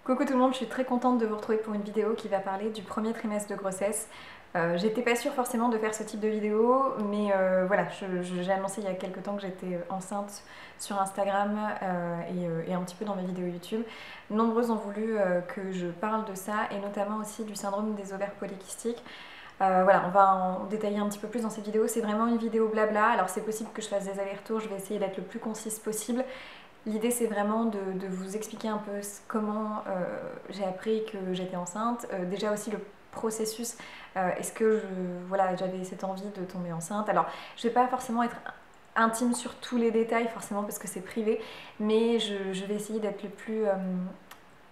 Coucou tout le monde, je suis très contente de vous retrouver pour une vidéo qui va parler du premier trimestre de grossesse. J'étais pas sûre forcément de faire ce type de vidéo, mais voilà, j'ai annoncé il y a quelques temps que j'étais enceinte sur Instagram et un petit peu dans mes vidéos YouTube. Nombreuses ont voulu que je parle de ça et notamment aussi du syndrome des ovaires polykystiques. Voilà, on va en détailler un petit peu plus dans cette vidéo. C'est vraiment une vidéo blabla, alors c'est possible que je fasse des allers-retours, je vais essayer d'être le plus concise possible. L'idée c'est vraiment de vous expliquer un peu comment j'ai appris que j'étais enceinte, déjà aussi le processus, est-ce que voilà, j'avais cette envie de tomber enceinte. Alors je vais pas forcément être intime sur tous les détails forcément parce que c'est privé, mais je vais essayer d'être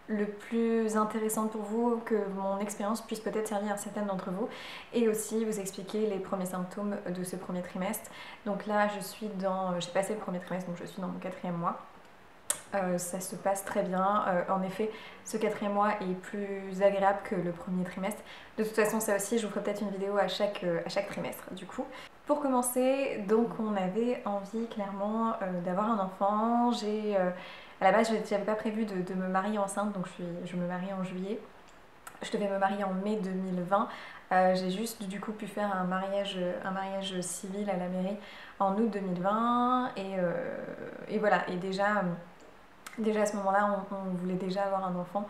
le plus intéressante pour vous, que mon expérience puisse peut-être servir à certaines d'entre vous, et aussi vous expliquer les premiers symptômes de ce premier trimestre. Donc là j'ai passé le premier trimestre, donc je suis dans mon 4e mois. Ça se passe très bien. En effet, ce 4e mois est plus agréable que le premier trimestre. De toute façon, ça aussi, je vous ferai peut-être une vidéo à chaque trimestre, du coup. Pour commencer, donc on avait envie clairement d'avoir un enfant. À la base, je n'avais pas prévu de me marier enceinte, donc je me marie en juillet. Je devais me marier en mai 2020. J'ai juste du coup pu faire un mariage civil à la mairie en août 2020. Et voilà, et déjà à ce moment-là, on voulait déjà avoir un enfant.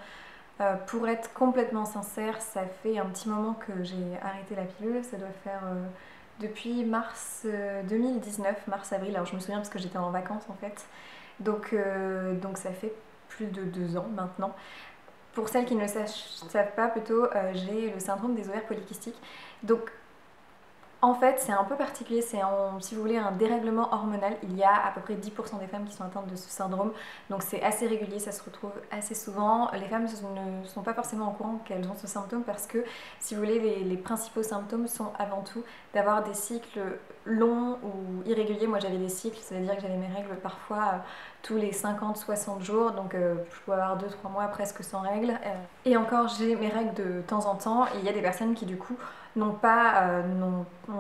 Pour être complètement sincère, ça fait un petit moment que j'ai arrêté la pilule. Ça doit faire depuis mars 2019, mars-avril. Alors je me souviens parce que j'étais en vacances en fait. Donc ça fait plus de 2 ans maintenant. Pour celles qui ne le savent pas, plutôt, j'ai le syndrome des ovaires polykystiques. Donc en fait, c'est un peu particulier, si vous voulez, un dérèglement hormonal. Il y a à peu près 10% des femmes qui sont atteintes de ce syndrome, donc c'est assez régulier, ça se retrouve assez souvent. Les femmes ne sont pas forcément au courant qu'elles ont ce symptôme parce que, si vous voulez, les principaux symptômes sont avant tout d'avoir des cycles longs ou irréguliers. Moi j'avais des cycles, ça veut dire que j'avais mes règles parfois tous les 50-60 jours, donc je pouvais avoir 2-3 mois presque sans règles. Et encore, j'ai mes règles de temps en temps, et il y a des personnes qui du coup n'ont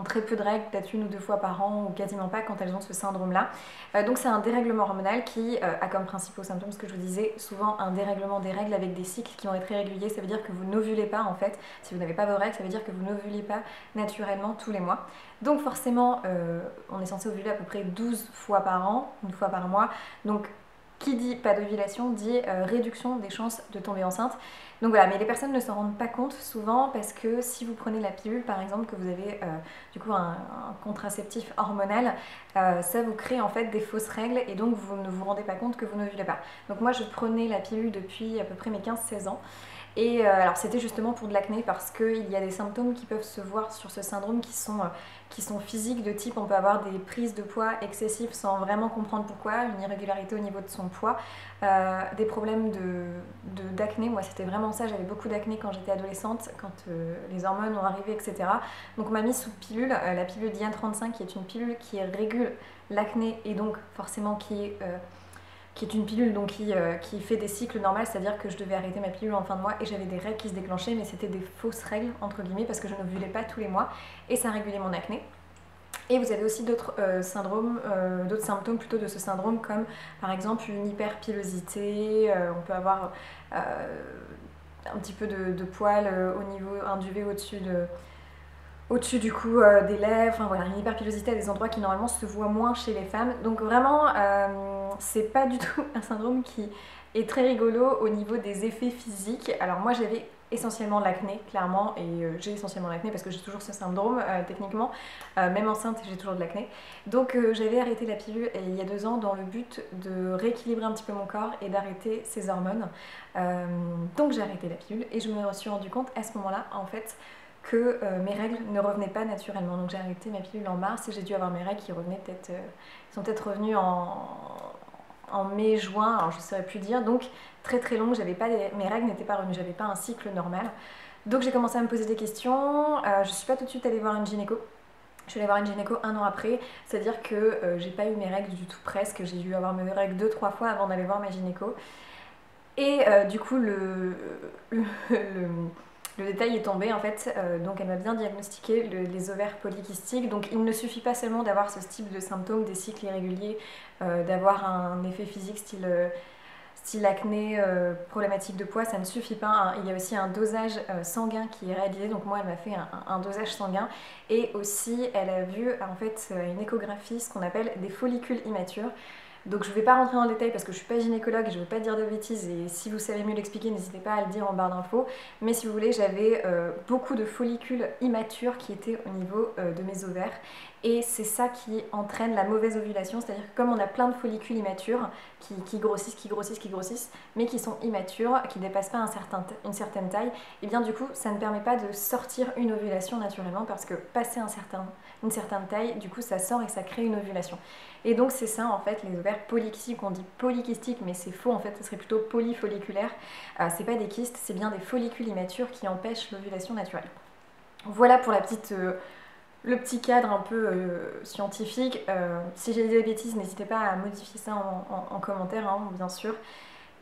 très peu de règles, peut-être 1 ou 2 fois par an ou quasiment pas quand elles ont ce syndrome-là. Donc c'est un dérèglement hormonal qui a comme principaux symptômes, ce que je vous disais, souvent un dérèglement des règles avec des cycles qui vont être irréguliers. Ça veut dire que vous n'ovulez pas en fait. Si vous n'avez pas vos règles, ça veut dire que vous n'ovulez pas naturellement tous les mois. Donc forcément, on est censé ovuler à peu près 12 fois par an, 1 fois par mois. Donc qui dit pas d'ovulation dit réduction des chances de tomber enceinte. Donc voilà, mais les personnes ne s'en rendent pas compte souvent parce que si vous prenez la pilule par exemple, que vous avez du coup un contraceptif hormonal, ça vous crée en fait des fausses règles et donc vous ne vous rendez pas compte que vous n'ovulez pas. Donc moi je prenais la pilule depuis à peu près mes 15-16 ans. Et alors c'était justement pour de l'acné parce qu'il y a des symptômes qui peuvent se voir sur ce syndrome qui sont physiques, de type on peut avoir des prises de poids excessives sans vraiment comprendre pourquoi, une irrégularité au niveau de son poids, des problèmes d'acné. Moi c'était vraiment ça, j'avais beaucoup d'acné quand j'étais adolescente, quand les hormones ont arrivé, etc. Donc on m'a mis sous pilule, la pilule Diane35 qui est une pilule qui régule l'acné et donc forcément qui est une pilule donc qui fait des cycles normaux, c'est-à-dire que je devais arrêter ma pilule en fin de mois et j'avais des règles qui se déclenchaient, mais c'était des fausses règles entre guillemets parce que je n'ovulais pas tous les mois et ça régulait mon acné. Et vous avez aussi d'autres symptômes plutôt de ce syndrome, comme par exemple une hyperpilosité, on peut avoir un petit peu de poils au niveau, un duvet au-dessus du cou des lèvres, enfin, voilà, une hyperpilosité à des endroits qui normalement se voient moins chez les femmes. Donc vraiment, c'est pas du tout un syndrome qui est très rigolo au niveau des effets physiques. Alors moi j'avais essentiellement l'acné, clairement, et j'ai essentiellement l'acné parce que j'ai toujours ce syndrome techniquement, même enceinte j'ai toujours de l'acné. Donc j'avais arrêté la pilule il y a 2 ans dans le but de rééquilibrer un petit peu mon corps et d'arrêter ces hormones. Donc j'ai arrêté la pilule et je me suis rendu compte à ce moment-là en fait que mes règles ne revenaient pas naturellement. Donc j'ai arrêté ma pilule en mars et j'ai dû avoir mes règles qui revenaient sont peut-être revenues en mai, juin, alors je ne saurais plus dire. Donc très très longue, mes règles n'étaient pas revenues, j'avais pas un cycle normal. Donc j'ai commencé à me poser des questions, je suis pas tout de suite allée voir une gynéco. Je suis allée voir une gynéco 1 an après, c'est-à-dire que j'ai pas eu mes règles du tout presque, j'ai dû avoir mes règles 2-3 fois avant d'aller voir ma gynéco. Et du coup le détail est tombé en fait, donc elle m'a bien diagnostiqué les ovaires polykystiques. Donc il ne suffit pas seulement d'avoir ce type de symptômes, des cycles irréguliers, d'avoir un effet physique style style acné, problématique de poids, ça ne suffit pas, hein. Il y a aussi un dosage sanguin qui est réalisé, donc moi elle m'a fait un dosage sanguin, et aussi elle a vu en fait une échographie, ce qu'on appelle des follicules immatures. Donc je ne vais pas rentrer dans le détail parce que je ne suis pas gynécologue et je ne veux pas dire de bêtises, et si vous savez mieux l'expliquer, n'hésitez pas à le dire en barre d'infos. Mais si vous voulez, j'avais beaucoup de follicules immatures qui étaient au niveau de mes ovaires, et c'est ça qui entraîne la mauvaise ovulation, c'est-à-dire que comme on a plein de follicules immatures qui grossissent, mais qui sont immatures, qui ne dépassent pas une certaine taille, et bien du coup ça ne permet pas de sortir une ovulation naturellement, parce que passer une certaine taille, du coup ça sort et ça crée une ovulation. Et donc c'est ça en fait, les ovaires polykystiques, on dit polykystiques mais c'est faux en fait, ce serait plutôt polyfolliculaire. C'est pas des kystes, c'est bien des follicules immatures qui empêchent l'ovulation naturelle. Voilà pour le petit cadre un peu scientifique. Si j'ai dit des bêtises, n'hésitez pas à modifier ça en commentaire, hein, bien sûr.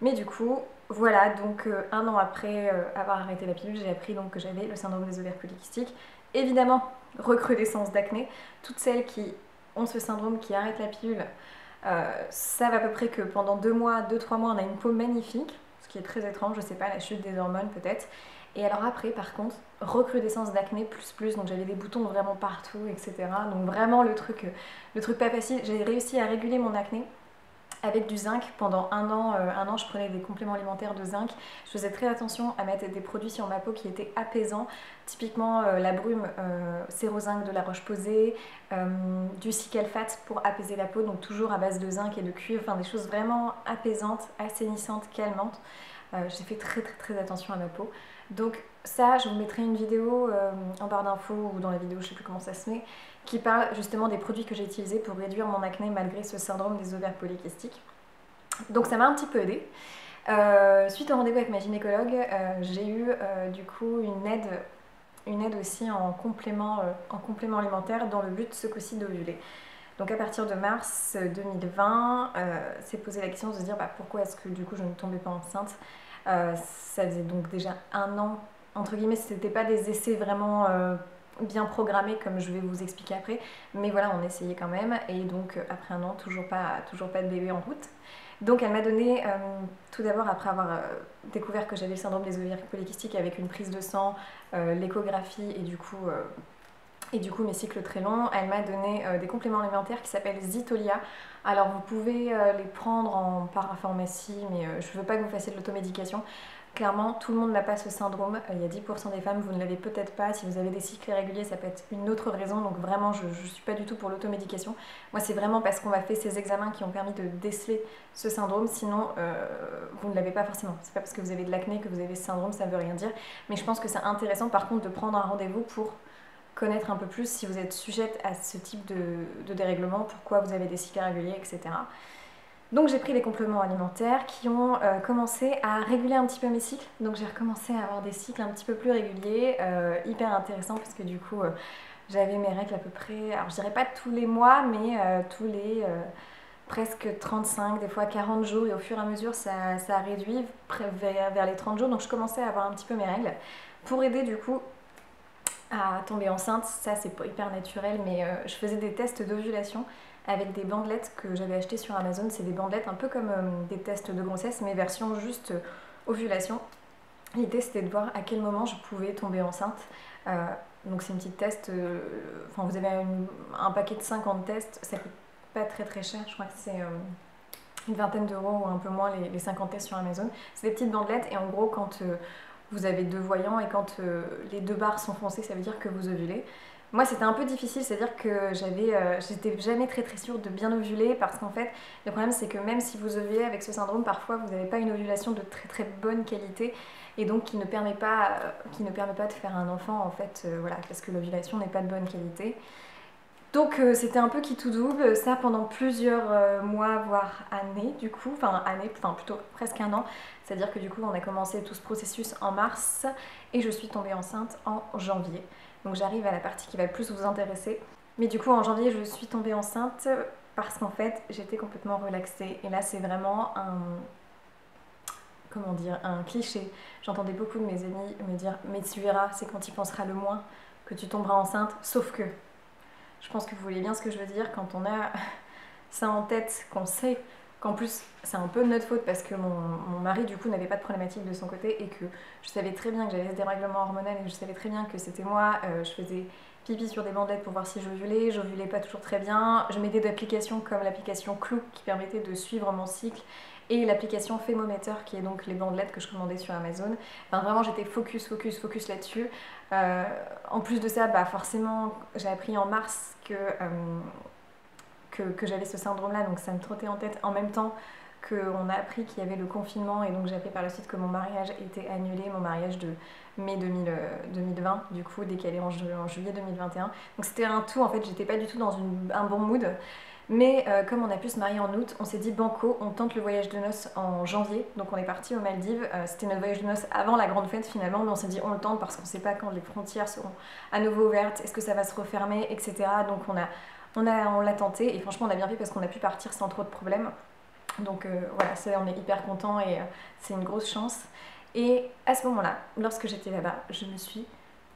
Mais du coup, voilà, donc 1 an après avoir arrêté la pilule, j'ai appris donc que j'avais le syndrome des ovaires polykystiques. Évidemment, recrudescence d'acné. Toutes celles qui ont ce syndrome, qui arrêtent la pilule, savent à peu près que pendant 2 mois, 2-3 mois, on a une peau magnifique, ce qui est très étrange, je sais pas, la chute des hormones peut-être. Et alors après, par contre, recrudescence d'acné plus, donc j'avais des boutons vraiment partout, etc. Donc vraiment le truc pas facile. J'ai réussi à réguler mon acné avec du zinc pendant 1 an. 1 an, je prenais des compléments alimentaires de zinc. Je faisais très attention à mettre des produits sur ma peau qui étaient apaisants. Typiquement la brume Sérozinc de La Roche-Posay, du Cicalfate pour apaiser la peau, donc toujours à base de zinc et de cuivre, enfin des choses vraiment apaisantes, assainissantes, calmantes. J'ai fait très attention à ma peau. Donc ça, je vous mettrai une vidéo en barre d'infos ou dans la vidéo, je sais plus comment ça se met, qui parle justement des produits que j'ai utilisés pour réduire mon acné malgré ce syndrome des ovaires polykystiques. Donc ça m'a un petit peu aidée. Suite au rendez-vous avec ma gynécologue, j'ai eu du coup une aide aussi en complément alimentaire dans le but ce coup-ci d'ovuler. Donc à partir de mars 2020, s'est posé la question de se dire pourquoi est-ce que du coup je ne tombais pas enceinte. Ça faisait donc déjà 1 an, entre guillemets, c'était pas des essais vraiment bien programmés comme je vais vous expliquer après, mais voilà, on essayait quand même, et donc après 1 an, toujours pas de bébé en route. Donc elle m'a donné, tout d'abord après avoir découvert que j'avais le syndrome des ovaires polykystiques avec une prise de sang, l'échographie et du coup mes cycles très longs, elle m'a donné des compléments alimentaires qui s'appellent Zitolia. Alors vous pouvez les prendre en parapharmacie, mais je ne veux pas que vous fassiez de l'automédication. Clairement, tout le monde n'a pas ce syndrome. Il y a 10% des femmes, vous ne l'avez peut-être pas. Si vous avez des cycles irréguliers, ça peut être une autre raison. Donc vraiment, je ne suis pas du tout pour l'automédication. Moi, c'est vraiment parce qu'on m'a fait ces examens qui ont permis de déceler ce syndrome. Sinon, vous ne l'avez pas forcément. C'est pas parce que vous avez de l'acné que vous avez ce syndrome, ça ne veut rien dire. Mais je pense que c'est intéressant par contre de prendre un rendez-vous pour connaître un peu plus si vous êtes sujette à ce type de dérèglement, pourquoi vous avez des cycles irréguliers, etc. Donc j'ai pris des compléments alimentaires qui ont commencé à réguler un petit peu mes cycles. Donc j'ai recommencé à avoir des cycles un petit peu plus réguliers, hyper intéressant parce que du coup j'avais mes règles à peu près, alors je dirais pas tous les mois, mais tous les presque 35, des fois 40 jours, et au fur et à mesure ça a réduit vers les 30 jours. Donc je commençais à avoir un petit peu mes règles pour aider du coup à tomber enceinte. Ça c'est pas hyper naturel, mais je faisais des tests d'ovulation avec des bandelettes que j'avais achetées sur Amazon. C'est des bandelettes un peu comme des tests de grossesse, mais version juste ovulation. L'idée c'était de voir à quel moment je pouvais tomber enceinte. Donc c'est une petite test, enfin vous avez un paquet de 50 tests, ça coûte pas très cher, je crois que c'est une vingtaine d'euros ou un peu moins les 50 tests sur Amazon. C'est des petites bandelettes, et en gros quand vous avez 2 voyants et quand les 2 barres sont foncées, ça veut dire que vous ovulez. Moi c'était un peu difficile, c'est-à-dire que j'étais jamais très sûre de bien ovuler, parce qu'en fait le problème c'est que même si vous ovulez avec ce syndrome, parfois vous n'avez pas une ovulation de très bonne qualité, et donc qui ne permet pas de faire un enfant en fait, voilà, parce que l'ovulation n'est pas de bonne qualité. Donc c'était un peu qui tout double, ça pendant plusieurs mois, voire années du coup, enfin plutôt presque 1 an, c'est-à-dire que du coup on a commencé tout ce processus en mars et je suis tombée enceinte en janvier. Donc j'arrive à la partie qui va le plus vous intéresser. Mais du coup en janvier je suis tombée enceinte parce qu'en fait j'étais complètement relaxée, et là c'est vraiment un cliché. J'entendais beaucoup de mes amis me dire « mais tu verras, c'est quand tu y penseras le moins que tu tomberas enceinte », sauf que je pense que vous voyez bien ce que je veux dire, quand on a ça en tête, qu'on sait qu'en plus c'est un peu de notre faute parce que mon mari du coup n'avait pas de problématique de son côté et que je savais très bien que j'avais ce dérèglement hormonal et que je savais très bien que c'était moi, je faisais pipi sur des bandelettes pour voir si j'ovulais pas toujours très bien, je m'aidais d'applications comme l'application Clou qui permettait de suivre mon cycle et l'application Femometer qui est donc les bandelettes que je commandais sur Amazon. Enfin vraiment j'étais focus là-dessus. En plus de ça, bah forcément j'ai appris en mars que j'avais ce syndrome-là, donc ça me trottait en tête en même temps qu'on a appris qu'il y avait le confinement et donc j'ai appris par la suite que mon mariage était annulé, mon mariage de mai 2020, du coup décalé en juillet 2021. Donc c'était un tout, en fait j'étais pas du tout dans un bon mood. Mais comme on a pu se marier en août, on s'est dit banco, on tente le voyage de noces en janvier. Donc on est parti aux Maldives. C'était notre voyage de noces avant la grande fête finalement, mais on s'est dit on le tente parce qu'on sait pas quand les frontières seront à nouveau ouvertes, est-ce que ça va se refermer, etc. Donc on l'a tenté et franchement on a bien fait parce qu'on a pu partir sans trop de problèmes. Donc voilà, ça, on est hyper content et c'est une grosse chance. Et à ce moment-là, lorsque j'étais là-bas, je me suis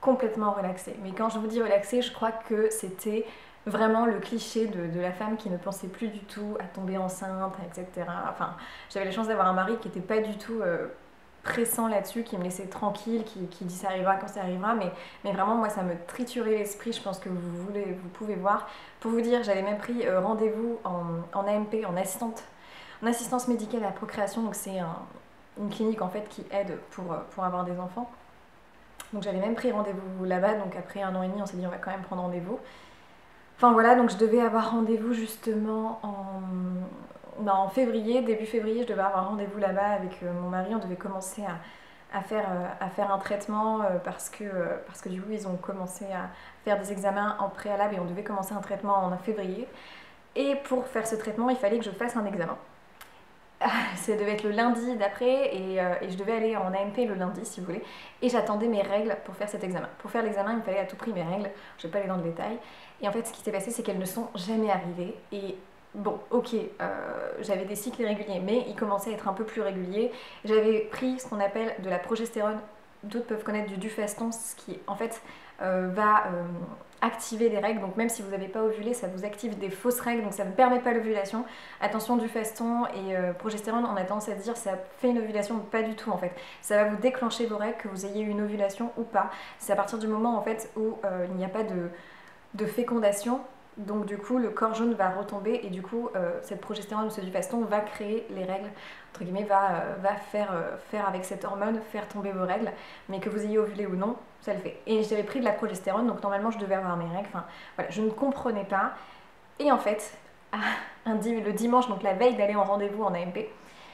complètement relaxée. Mais quand je vous dis relaxée, je crois que c'était vraiment le cliché de la femme qui ne pensait plus du tout à tomber enceinte, etc. Enfin, j'avais la chance d'avoir un mari qui n'était pas du tout pressant là-dessus, qui me laissait tranquille, qui dit ça arrivera quand ça arrivera, mais vraiment moi ça me triturait l'esprit, je pense que vous pouvez voir. Pour vous dire, j'avais même pris rendez-vous en AMP, en assistance médicale à la procréation, donc c'est une clinique en fait qui aide pour avoir des enfants. Donc j'avais même pris rendez-vous là-bas, donc après 1 an et demi on s'est dit on va quand même prendre rendez-vous. Enfin voilà, donc je devais avoir rendez-vous justement en février, début février, je devais avoir rendez-vous là-bas avec mon mari, on devait commencer à faire un traitement parce que du coup ils ont commencé à faire des examens en préalable et on devait commencer un traitement en février. Et pour faire ce traitement, il fallait que je fasse un examen. Ça devait être le lundi d'après et je devais aller en AMP le lundi si vous voulez et j'attendais mes règles pour faire cet examen. Pour faire l'examen il me fallait à tout prix mes règles, je vais pas aller dans le détail et en fait ce qui s'est passé c'est qu'elles ne sont jamais arrivées et bon ok j'avais des cycles irréguliers mais ils commençaient à être un peu plus réguliers. J'avais pris ce qu'on appelle de la progestérone, d'autres peuvent connaître du Dufaston, ce qui en fait va activer les règles, donc même si vous n'avez pas ovulé, ça vous active des fausses règles, donc ça ne permet pas l'ovulation. Attention, Dufaston et progestérone, on a tendance à dire ça fait une ovulation, mais pas du tout en fait. Ça va vous déclencher vos règles, que vous ayez une ovulation ou pas. C'est à partir du moment en fait où il n'y a pas de fécondation. Donc du coup le corps jaune va retomber et du coup cette progestérone ou ce Dufaston va créer les règles, entre guillemets, va faire avec cette hormone, faire tomber vos règles, mais que vous ayez ovulé ou non, ça le fait. Et j'avais pris de la progestérone, donc normalement je devais avoir mes règles, enfin voilà, je ne comprenais pas. Et en fait, le dimanche, donc la veille d'aller en rendez-vous en AMP,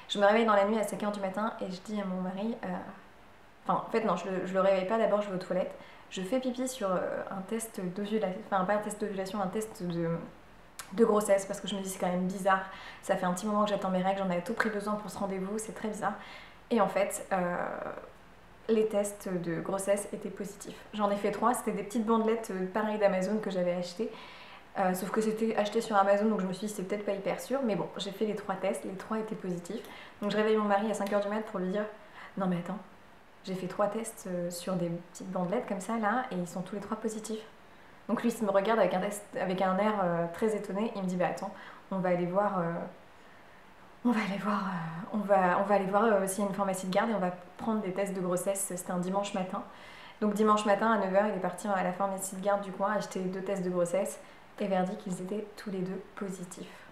je me réveille dans la nuit à 5h du matin et je dis à mon mari, enfin en fait non, je le réveille pas, d'abord je vais aux toilettes. Je fais pipi sur un test d'ovulation, enfin pas un test d'ovulation, un test de grossesse parce que je me dis c'est quand même bizarre, ça fait un petit moment que j'attends mes règles, j'en avais tout pris besoin pour ce rendez-vous, c'est très bizarre. Et en fait, les tests de grossesse étaient positifs. J'en ai fait 3, c'était des petites bandelettes pareilles d'Amazon que j'avais achetées. Sauf que c'était acheté sur Amazon donc je me suis dit c'est peut-être pas hyper sûr, mais bon j'ai fait les 3 tests, les 3 étaient positifs. Donc je réveille mon mari à 5h du mat pour lui dire non mais attends, j'ai fait 3 tests sur des petites bandelettes comme ça là et ils sont tous les 3 positifs. Donc lui il me regarde avec un air très étonné, il me dit bah attends, on va aller voir s'il y a une pharmacie de garde et on va prendre des tests de grossesse. C'était un dimanche matin. Donc dimanche matin à 9h il est parti à la pharmacie de garde du coin acheter 2 tests de grossesse et verdict qu'ils étaient tous les 2 positifs.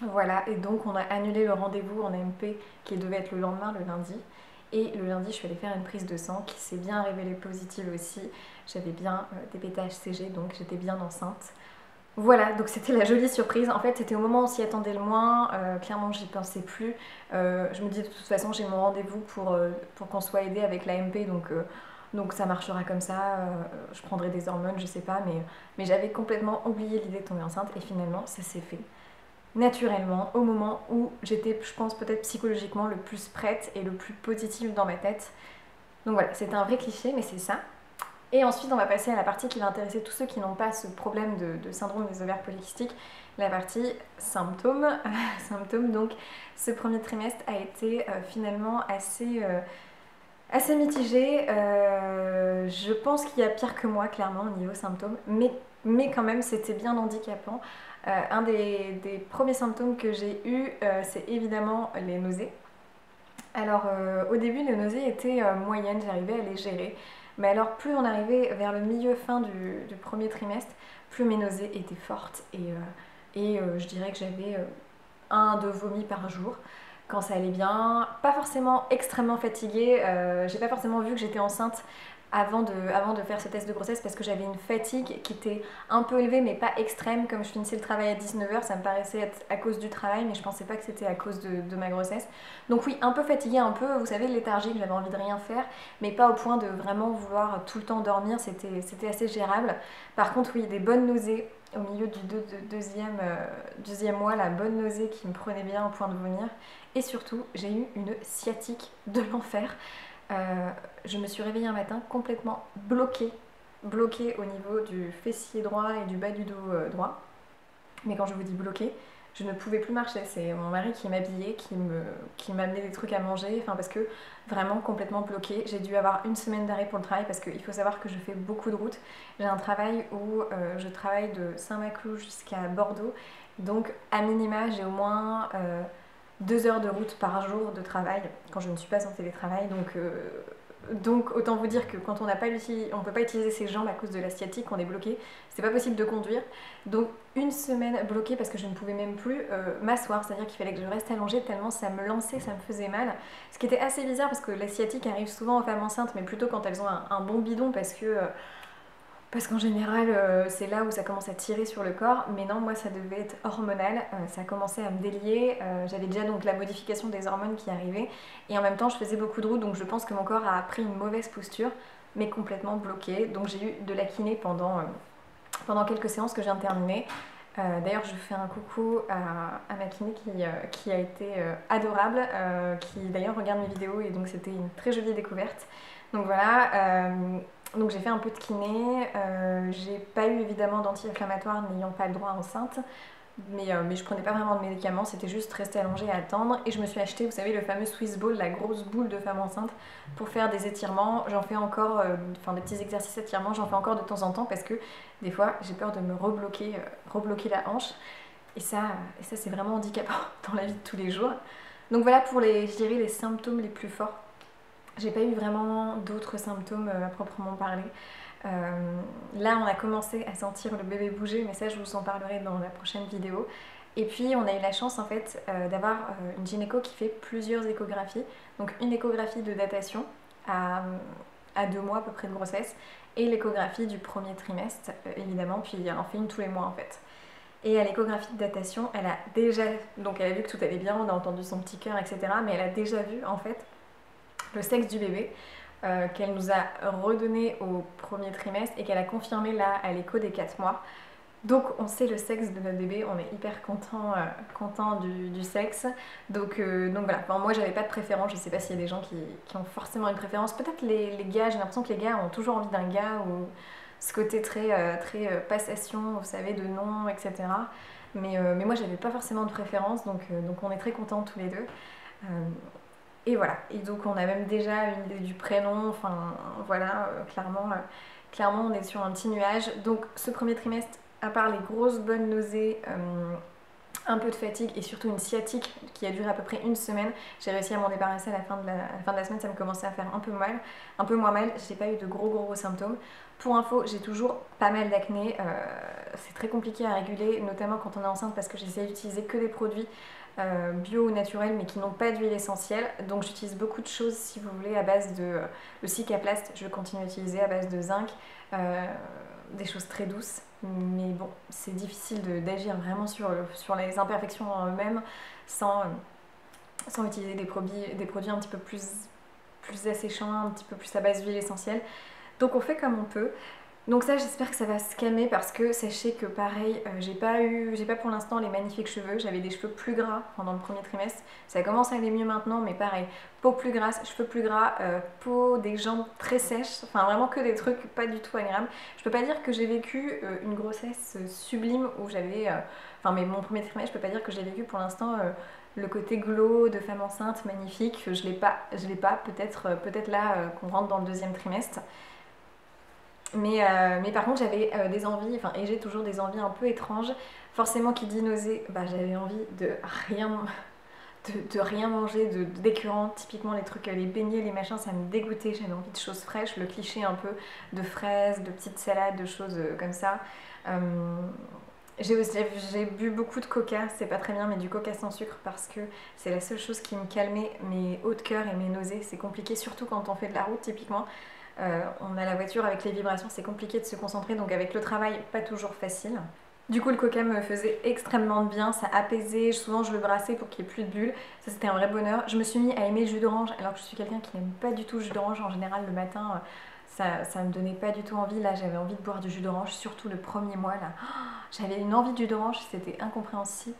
Voilà, et donc on a annulé le rendez-vous en AMP qui devait être le lendemain, le lundi. Et le lundi, je suis allée faire une prise de sang qui s'est bien révélée positive aussi. J'avais bien des bêta-HCG, donc j'étais bien enceinte. Voilà, donc c'était la jolie surprise. En fait, c'était au moment où on s'y attendait le moins. Clairement, j'y pensais plus. Je me dis de toute façon, j'ai mon rendez-vous pour qu'on soit aidé avec l'AMP, donc ça marchera comme ça. Je prendrai des hormones, je sais pas, mais j'avais complètement oublié l'idée de tomber enceinte et finalement, ça s'est fait naturellement au moment où j'étais, je pense, peut-être psychologiquement le plus prête et le plus positive dans ma tête. Donc voilà, c'est un vrai cliché, mais c'est ça. Et ensuite, on va passer à la partie qui va intéresser tous ceux qui n'ont pas ce problème de syndrome des ovaires polykystiques, la partie symptômes. Symptômes, donc ce premier trimestre a été finalement assez mitigé. Je pense qu'il y a pire que moi, clairement, au niveau symptômes, mais quand même, c'était bien handicapant. Un des premiers symptômes que j'ai eu, c'est évidemment les nausées. Alors au début les nausées étaient moyennes, j'arrivais à les gérer. Mais alors plus on arrivait vers le milieu-fin du premier trimestre, plus mes nausées étaient fortes et je dirais que j'avais 1 à 2 vomis par jour quand ça allait bien. Pas forcément extrêmement fatiguée, j'ai pas forcément vu que j'étais enceinte avant de faire ce test de grossesse parce que j'avais une fatigue qui était un peu élevée mais pas extrême. Comme je finissais le travail à 19h, ça me paraissait être à cause du travail mais je pensais pas que c'était à cause de ma grossesse. Donc oui, un peu fatiguée, un peu, vous savez, léthargique, j'avais envie de rien faire mais pas au point de vraiment vouloir tout le temps dormir, c'était assez gérable. Par contre oui, des bonnes nausées au milieu du deuxième mois, la bonne nausée qui me prenait bien au point de vomir. Et surtout, j'ai eu une sciatique de l'enfer. Je me suis réveillée un matin complètement bloquée au niveau du fessier droit et du bas du dos droit. Mais quand je vous dis bloquée, je ne pouvais plus marcher. C'est mon mari qui m'habillait, qui m'amenait des trucs à manger, enfin parce que vraiment complètement bloquée. J'ai dû avoir 1 semaine d'arrêt pour le travail parce qu'il faut savoir que je fais beaucoup de routes. J'ai un travail où je travaille de Saint-Maclou jusqu'à Bordeaux. Donc à minima, j'ai au moins 2 heures de route par jour de travail quand je ne suis pas en télétravail. Donc autant vous dire que quand on ne peut pas utiliser ses jambes à cause de la sciatique, on est bloqué, c'est pas possible de conduire. Donc 1 semaine bloquée parce que je ne pouvais même plus m'asseoir, c'est-à-dire qu'il fallait que je reste allongée tellement ça me lançait, ça me faisait mal. Ce qui était assez bizarre parce que la sciatique arrive souvent aux femmes enceintes, mais plutôt quand elles ont un bon bidon parce qu'en général, c'est là où ça commence à tirer sur le corps. Mais non, moi, ça devait être hormonal. Ça a commencé à me délier. J'avais déjà donc la modification des hormones qui arrivait. Et en même temps, je faisais beaucoup de routes. Donc je pense que mon corps a pris une mauvaise posture, mais complètement bloqué. Donc j'ai eu de la kiné pendant quelques séances que je viens de terminer. D'ailleurs, je fais un coucou à ma kiné qui a été adorable, qui d'ailleurs regarde mes vidéos. Et donc c'était une très jolie découverte. Donc voilà. Donc j'ai fait un peu de kiné, j'ai pas eu évidemment d'anti-inflammatoire n'ayant pas le droit enceinte, mais je prenais pas vraiment de médicaments, c'était juste rester allongée et attendre. Et je me suis acheté, vous savez, le fameux Swiss Ball, la grosse boule de femme enceinte, pour faire des étirements. J'en fais encore, des petits exercices étirements, j'en fais encore de temps en temps parce que des fois j'ai peur de me rebloquer la hanche. Et ça c'est vraiment handicapant dans la vie de tous les jours. Donc voilà pour je dirais, les symptômes les plus forts. J'ai pas eu vraiment d'autres symptômes à proprement parler. Là, on a commencé à sentir le bébé bouger, mais ça, je vous en parlerai dans la prochaine vidéo. Et puis, on a eu la chance en fait d'avoir une gynéco qui fait plusieurs échographies. Donc, une échographie de datation à 2 mois à peu près de grossesse et l'échographie du premier trimestre, évidemment. Puis, elle en fait une tous les mois en fait. Et à l'échographie de datation, elle a vu que tout allait bien, on a entendu son petit cœur, etc. Mais elle a déjà vu en fait le sexe du bébé qu'elle nous a redonné au premier trimestre et qu'elle a confirmé là à l'écho des 4 mois. Donc on sait le sexe de notre bébé, on est hyper content du sexe. Donc voilà, enfin, moi j'avais pas de préférence, je sais pas s'il y a des gens qui ont forcément une préférence. Peut-être les gars, j'ai l'impression que les gars ont toujours envie d'un gars ou ce côté très passation, vous savez, de nom, etc. Mais moi j'avais pas forcément de préférence, donc on est très contents tous les deux. Et voilà, et donc on a même déjà une idée du prénom, enfin voilà, clairement on est sur un petit nuage. Donc ce premier trimestre, à part les grosses bonnes nausées, un peu de fatigue et surtout une sciatique qui a duré à peu près 1 semaine, j'ai réussi à m'en débarrasser à la fin de la semaine, ça me commençait à faire un peu moins mal, j'ai pas eu de gros symptômes. Pour info, j'ai toujours pas mal d'acné, c'est très compliqué à réguler, notamment quand on est enceinte parce que j'essaie d'utiliser que des produits bio ou naturels mais qui n'ont pas d'huile essentielle. Donc j'utilise beaucoup de choses si vous voulez à base de le Cicaplast, je continue à utiliser à base de zinc, des choses très douces. Mais bon, c'est difficile d'agir vraiment sur les imperfections en eux-mêmes sans utiliser des produits un petit peu plus asséchants, un petit peu plus à base d'huile essentielle. Donc on fait comme on peut. Donc ça, j'espère que ça va se calmer parce que sachez que pareil, j'ai pas pour l'instant les magnifiques cheveux. J'avais des cheveux plus gras pendant le premier trimestre. Ça commence à aller mieux maintenant, mais pareil, peau plus grasse, cheveux plus gras, peau des jambes très sèches. Enfin vraiment que des trucs pas du tout agréables. Je peux pas dire que j'ai vécu une grossesse sublime où j'avais... mais mon premier trimestre, je peux pas dire que j'ai vécu pour l'instant... le côté glow de femme enceinte magnifique, je l'ai pas, peut-être là qu'on rentre dans le deuxième trimestre. Mais par contre j'avais des envies, et j'ai toujours des envies un peu étranges, Forcément, qui dit nausée, bah, j'avais envie de rien manger, d'écœurant. Typiquement les trucs, les beignets, les machins, ça me dégoûtait. J'avais envie de choses fraîches, le cliché un peu de fraises, de petites salades, de choses comme ça. J'ai bu beaucoup de coca, c'est pas très bien, mais du coca sans sucre parce que c'est la seule chose qui me calmait mes hauts de cœur et mes nausées. C'est compliqué, surtout quand on fait de la route, typiquement. On a la voiture avec les vibrations, c'est compliqué de se concentrer, donc avec le travail, pas toujours facile. Du coup, le coca me faisait extrêmement de bien, ça apaisait, souvent je le brassais pour qu'il n'y ait plus de bulles, ça c'était un vrai bonheur. Je me suis mis à aimer le jus d'orange, alors que je suis quelqu'un qui n'aime pas du tout le jus d'orange en général le matin, ça me donnait pas du tout envie. Là, j'avais envie de boire du jus d'orange, surtout le premier mois là. J'avais une envie de jus d'orange, c'était incompréhensible.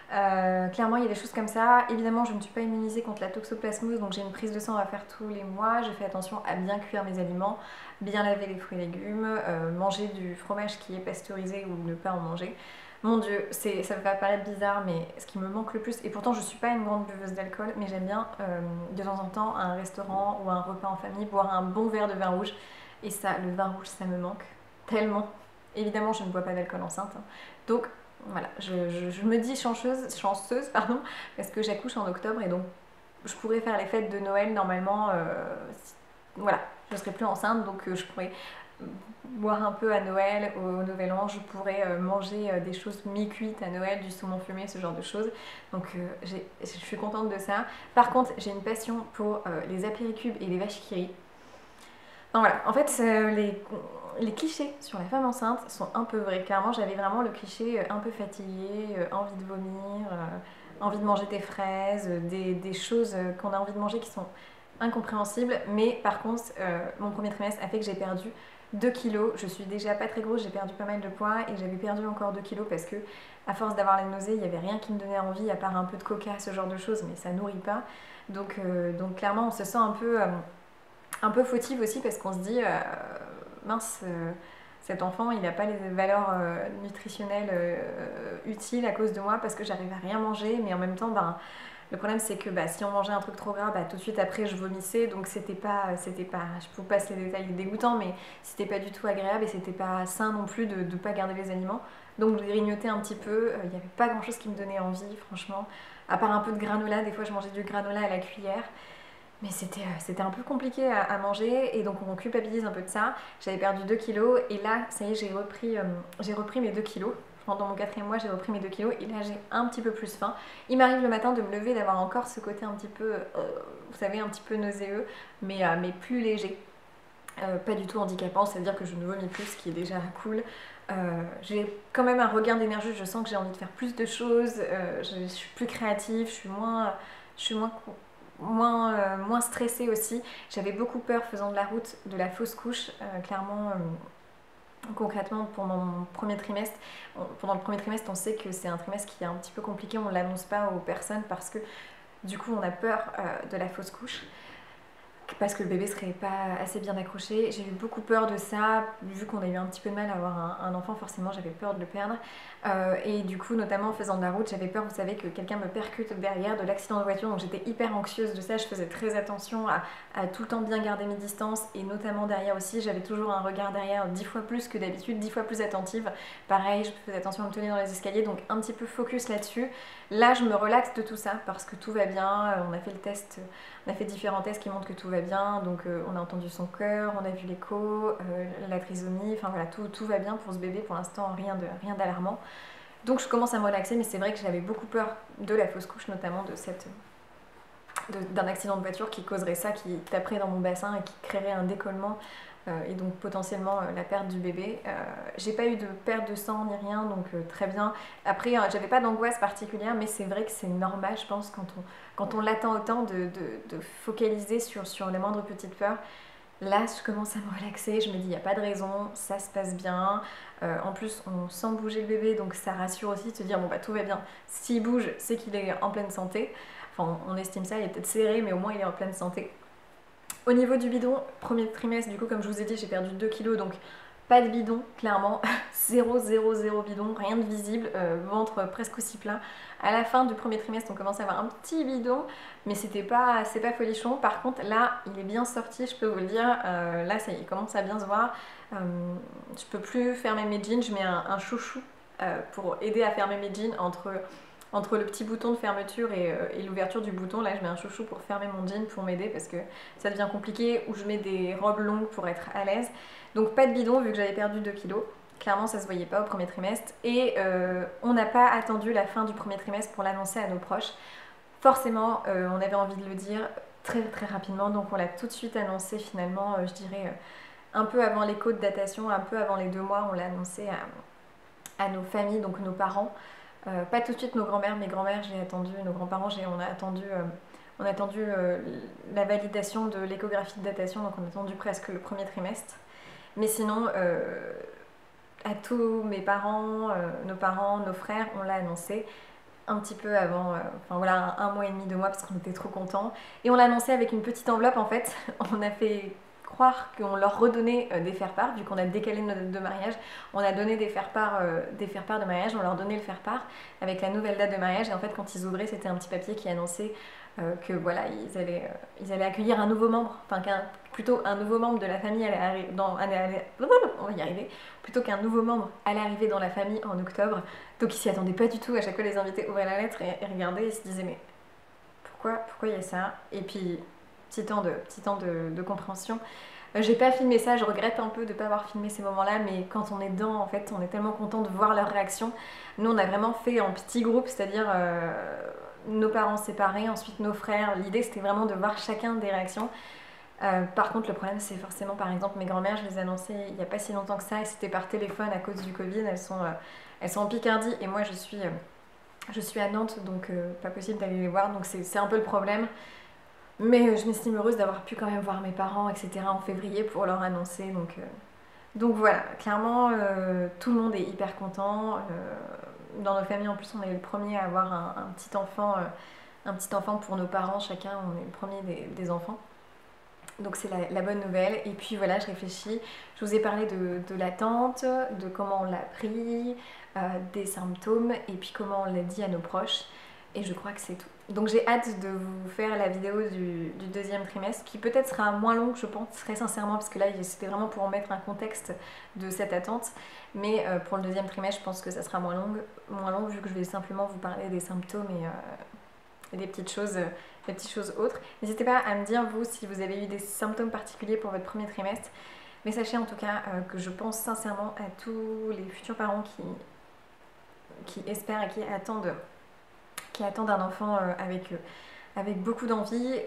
Clairement, il y a des choses comme ça. Évidemment, je ne suis pas immunisée contre la toxoplasmose, donc j'ai une prise de sang à faire tous les mois. Je fais attention à bien cuire mes aliments, bien laver les fruits et légumes, manger du fromage qui est pasteurisé ou ne pas en manger. Mon Dieu, ça va paraître bizarre, mais ce qui me manque le plus, et pourtant je ne suis pas une grande buveuse d'alcool, mais j'aime bien de temps en temps à un restaurant ou à un repas en famille boire un bon verre de vin rouge. Et ça, le vin rouge, ça me manque tellement. Évidemment, je ne bois pas d'alcool enceinte, hein. Donc voilà, je me dis chanceuse pardon, parce que j'accouche en octobre et donc je pourrais faire les fêtes de Noël normalement. Voilà, je serai plus enceinte, donc je pourrais boire un peu à Noël, au Nouvel An. Je pourrais manger des choses mi-cuites à Noël, du saumon fumé, ce genre de choses. Donc je suis contente de ça. Par contre, j'ai une passion pour les apéricubes et les vaches qui rient. Enfin, voilà, en fait, les clichés sur la femme enceinte sont un peu vrais. Clairement, j'avais vraiment le cliché un peu fatigué, envie de vomir, envie de manger des fraises, des choses qu'on a envie de manger qui sont incompréhensibles. Mais par contre, mon premier trimestre a fait que j'ai perdu 2 kilos. Je suis déjà pas très grosse, j'ai perdu pas mal de poids et j'avais perdu encore 2 kilos parce que, à force d'avoir la nausée, il n'y avait rien qui me donnait envie à part un peu de coca, ce genre de choses, mais ça nourrit pas. Donc clairement, on se sent un peu fautive aussi parce qu'on se dit mince, cet enfant il n'a pas les valeurs nutritionnelles utiles à cause de moi parce que j'arrive à rien manger, mais en même temps ben, le problème c'est que si on mangeait un truc trop gras, tout de suite après je vomissais, donc c'était pas, je vous passe les détails dégoûtants, mais c'était pas du tout agréable et c'était pas sain non plus de ne pas garder les aliments. Donc je grignotais un petit peu, il n'y avait pas grand chose qui me donnait envie franchement, à part un peu de granola. Des fois je mangeais du granola à la cuillère. Mais c'était un peu compliqué à manger et donc on culpabilise un peu de ça. J'avais perdu 2 kilos et là, ça y est, j'ai repris mes 2 kilos. Pendant mon 4e mois, j'ai repris mes 2 kilos et là, j'ai un petit peu plus faim. Il m'arrive le matin de me lever, d'avoir encore ce côté un petit peu, vous savez, un petit peu nauséeux, mais plus léger. Pas du tout handicapant, c'est-à-dire que je ne vomis plus, ce qui est déjà cool. J'ai quand même un regain d'énergie, je sens que j'ai envie de faire plus de choses, je suis plus créative, je suis moins stressée aussi. J'avais beaucoup peur faisant de la route de la fausse couche, clairement. Concrètement, pendant le premier trimestre, on sait que c'est un trimestre qui est un petit peu compliqué, on ne l'annonce pas aux personnes parce que du coup on a peur de la fausse couche, parce que le bébé serait pas assez bien accroché. J'ai eu beaucoup peur de ça, vu qu'on a eu un petit peu de mal à avoir un enfant, forcément j'avais peur de le perdre. Et du coup, notamment en faisant de la route, j'avais peur, vous savez, que quelqu'un me percute derrière, de l'accident de voiture, donc j'étais hyper anxieuse de ça. Je faisais très attention à tout le temps bien garder mes distances, et notamment derrière aussi, j'avais toujours un regard derrière 10 fois plus que d'habitude, 10 fois plus attentive. Pareil, je faisais attention à me tenir dans les escaliers, donc un petit peu focus là-dessus. Là, je me relaxe de tout ça, parce que tout va bien. On a fait le test, on a fait différents tests qui montrent que tout va bien, donc on a entendu son cœur, on a vu l'écho, la trisomie, enfin voilà, tout va bien pour ce bébé, pour l'instant rien d'alarmant. Donc je commence à me relaxer, mais c'est vrai que j'avais beaucoup peur de la fausse couche, notamment d'un accident de voiture qui causerait ça, qui taperait dans mon bassin et qui créerait un décollement et donc potentiellement la perte du bébé. J'ai pas eu de perte de sang ni rien, donc très bien. Après, j'avais pas d'angoisse particulière, mais c'est vrai que c'est normal, je pense, quand on l'attend autant, de focaliser sur les moindres petites peurs. Là, je commence à me relaxer, je me dis, il n'y a pas de raison, ça se passe bien. En plus, on sent bouger le bébé, donc ça rassure aussi de se dire, bon tout va bien. S'il bouge, c'est qu'il est en pleine santé. Enfin, on estime ça, il est peut-être serré, mais au moins il est en pleine santé. Au niveau du bidon, premier trimestre, du coup, comme je vous ai dit, j'ai perdu 2 kilos, donc pas de bidon, clairement. 0, 0, 0 bidon, rien de visible, ventre presque aussi plein. À la fin du premier trimestre, on commence à avoir un petit bidon, mais c'est pas folichon. Par contre, là, il est bien sorti, je peux vous le dire. Là, ça y est, il commence à bien se voir. Je peux plus fermer mes jeans, je mets un chouchou pour aider à fermer mes jeans entre le petit bouton de fermeture et l'ouverture du bouton. Là je mets un chouchou pour fermer mon jean pour m'aider parce que ça devient compliqué, ou je mets des robes longues pour être à l'aise. Donc pas de bidon vu que j'avais perdu 2 kilos. Clairement ça se voyait pas au premier trimestre, et on n'a pas attendu la fin du premier trimestre pour l'annoncer à nos proches. Forcément on avait envie de le dire très très rapidement, donc on l'a tout de suite annoncé finalement, je dirais un peu avant l'écho de datation, un peu avant les 2 mois, on l'a annoncé à nos familles, donc nos parents. Pas tout de suite nos grands-mères, mes grands-mères j'ai attendu, nos grands-parents on a attendu la validation de l'échographie de datation, donc on a attendu presque le premier trimestre. Mais sinon, à tous mes parents, nos parents, nos frères, on l'a annoncé un petit peu avant, enfin voilà, 1 mois et demi, 2 mois, parce qu'on était trop contents. Et on l'a annoncé avec une petite enveloppe en fait. On a fait croire qu'on leur redonnait des faire-part, vu qu'on a décalé notre date de mariage. On a donné des faire-part de mariage, on leur donnait le faire-part avec la nouvelle date de mariage. Et en fait, quand ils ouvraient, c'était un petit papier qui annonçait que voilà, ils allaient accueillir un nouveau membre, enfin plutôt un nouveau membre de la famille on va y arriver, plutôt qu'un nouveau membre allait arriver dans la famille en octobre. Donc ils s'y attendaient pas du tout. À chaque fois les invités ouvraient la lettre et regardaient et se disaient mais pourquoi il y a ça? Et puis petit temps de compréhension. J'ai pas filmé ça, je regrette un peu de ne pas avoir filmé ces moments-là, mais quand on est dedans, en fait, on est tellement content de voir leur réaction. Nous, on a vraiment fait en petit groupe, c'est-à-dire nos parents séparés, ensuite nos frères. L'idée, c'était vraiment de voir chacun des réactions. Par contre, le problème, c'est forcément, par exemple, mes grand-mères, je les ai annoncées il n'y a pas si longtemps que ça, et c'était par téléphone à cause du Covid. Elles sont en Picardie, et moi, je suis à Nantes, donc pas possible d'aller les voir, donc c'est un peu le problème. Mais je m'estime heureuse d'avoir pu quand même voir mes parents, etc. en février pour leur annoncer. Donc voilà, clairement, tout le monde est hyper content. Dans nos familles, en plus, on est le premier à avoir un petit enfant pour nos parents. Chacun, on est le premier des enfants. Donc c'est la bonne nouvelle. Et puis voilà, je réfléchis. Je vous ai parlé de l'attente, de comment on l'a pris, des symptômes, et puis comment on l'a dit à nos proches. Et je crois que c'est tout. Donc j'ai hâte de vous faire la vidéo du 2e trimestre, qui peut-être sera moins longue, je pense, très sincèrement, parce que là c'était vraiment pour mettre un contexte de cette attente. Mais pour le 2e trimestre, je pense que ça sera moins long, vu que je vais simplement vous parler des symptômes et des petites choses autres. N'hésitez pas à me dire, vous, si vous avez eu des symptômes particuliers pour votre premier trimestre. Mais sachez en tout cas que je pense sincèrement à tous les futurs parents qui espèrent et qui attendent un enfant avec beaucoup d'envie.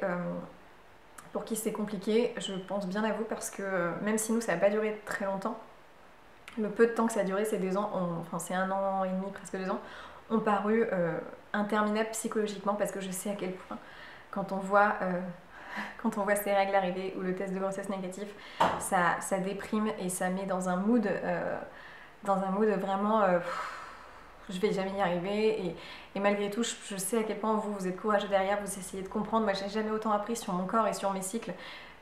Pour qui c'est compliqué, je pense bien à vous, parce que même si nous ça n'a pas duré très longtemps, le peu de temps que ça a duré, c'est 2 ans, enfin c'est 1 an et demi, presque 2 ans, ont paru interminables psychologiquement, parce que je sais à quel point quand on voit ces règles arriver ou le test de grossesse négatif, ça déprime et ça met dans un mood vraiment je vais jamais y arriver, et malgré tout je sais à quel point vous êtes courageux derrière, vous essayez de comprendre. Moi j'ai jamais autant appris sur mon corps et sur mes cycles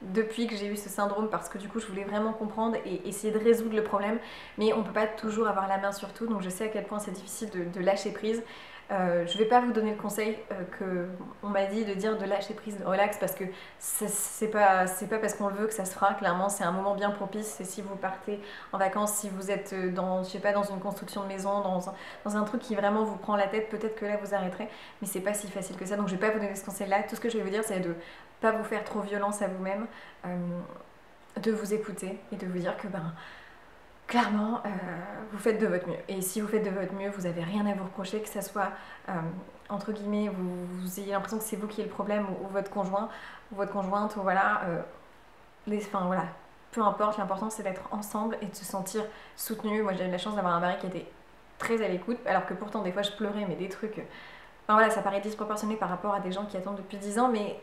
depuis que j'ai eu ce syndrome, parce que du coup je voulais vraiment comprendre et essayer de résoudre le problème, mais on peut pas toujours avoir la main sur tout, donc je sais à quel point c'est difficile de lâcher prise. Je vais pas vous donner le conseil qu'on m'a dit de dire, de lâcher prise, de relax, parce que c'est pas parce qu'on le veut que ça se fera. Clairement c'est un moment bien propice, c'est si vous partez en vacances, si vous êtes dans une construction de maison, dans un truc qui vraiment vous prend la tête, peut-être que là vous arrêterez, mais c'est pas si facile que ça, donc je vais pas vous donner ce conseil là. Tout ce que je vais vous dire, c'est de pas vous faire trop violence à vous-même, de vous écouter et de vous dire que clairement, vous faites de votre mieux. Et si vous faites de votre mieux, vous n'avez rien à vous reprocher, que ça soit, entre guillemets, vous ayez l'impression que c'est vous qui avez le problème, ou votre conjoint, ou votre conjointe, ou voilà. Voilà, peu importe, l'important c'est d'être ensemble et de se sentir soutenu. Moi j'ai eu la chance d'avoir un mari qui était très à l'écoute, alors que pourtant des fois je pleurais, mais des trucs... Enfin voilà, ça paraît disproportionné par rapport à des gens qui attendent depuis 10 ans, mais...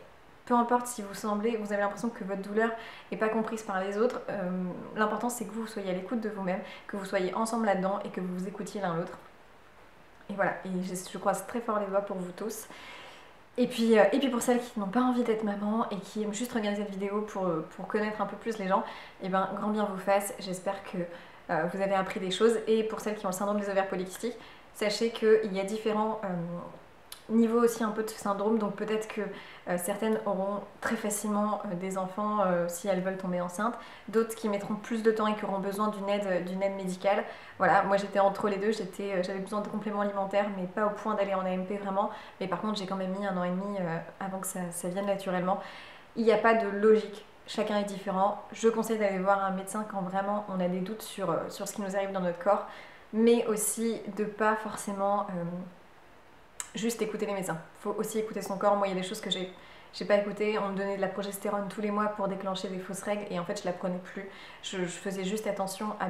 Peu importe si vous avez l'impression que votre douleur n'est pas comprise par les autres, l'important c'est que vous soyez à l'écoute de vous-même, que vous soyez ensemble là-dedans et que vous vous écoutiez l'un l'autre. Et voilà, et je croise très fort les doigts pour vous tous. Et puis pour celles qui n'ont pas envie d'être maman et qui aiment juste regarder cette vidéo pour connaître un peu plus les gens, et grand bien vous fasse. J'espère que vous avez appris des choses. Et pour celles qui ont le syndrome des ovaires polykystiques, sachez qu'il y a différents niveau aussi un peu de ce syndrome, donc peut-être que certaines auront très facilement des enfants si elles veulent tomber enceintes, d'autres qui mettront plus de temps et qui auront besoin d'une aide médicale. Voilà, moi j'étais entre les deux, j'avais besoin de compléments alimentaires, mais pas au point d'aller en AMP vraiment, mais par contre j'ai quand même mis 1 an et demi avant que ça vienne naturellement. Il n'y a pas de logique. Chacun est différent. Je conseille d'aller voir un médecin quand vraiment on a des doutes sur ce qui nous arrive dans notre corps, mais aussi de pas forcément juste écouter les médecins. Il faut aussi écouter son corps. Moi, il y a des choses que j'ai pas écoutées. On me donnait de la progestérone tous les mois pour déclencher des fausses règles et en fait, je la prenais plus. Je faisais juste attention à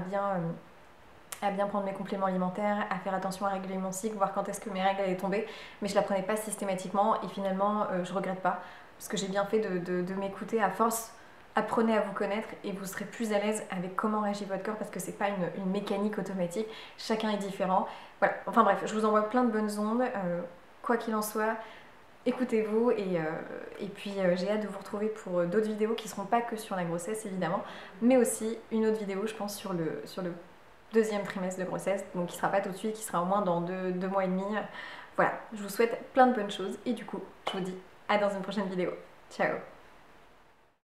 bien prendre mes compléments alimentaires, à faire attention à réguler mon cycle, voir quand est-ce que mes règles allaient tomber, mais je la prenais pas systématiquement et finalement, je regrette pas parce que j'ai bien fait de m'écouter. À force, apprenez à vous connaître et vous serez plus à l'aise avec comment réagit votre corps parce que c'est pas une mécanique automatique, chacun est différent. Voilà, enfin bref, je vous envoie plein de bonnes ondes, quoi qu'il en soit, écoutez-vous et puis j'ai hâte de vous retrouver pour d'autres vidéos qui seront pas que sur la grossesse évidemment, mais aussi une autre vidéo je pense sur le deuxième trimestre de grossesse, donc qui sera pas tout de suite, qui sera au moins dans 2 mois et demi. Voilà, je vous souhaite plein de bonnes choses et du coup, je vous dis à dans une prochaine vidéo. Ciao!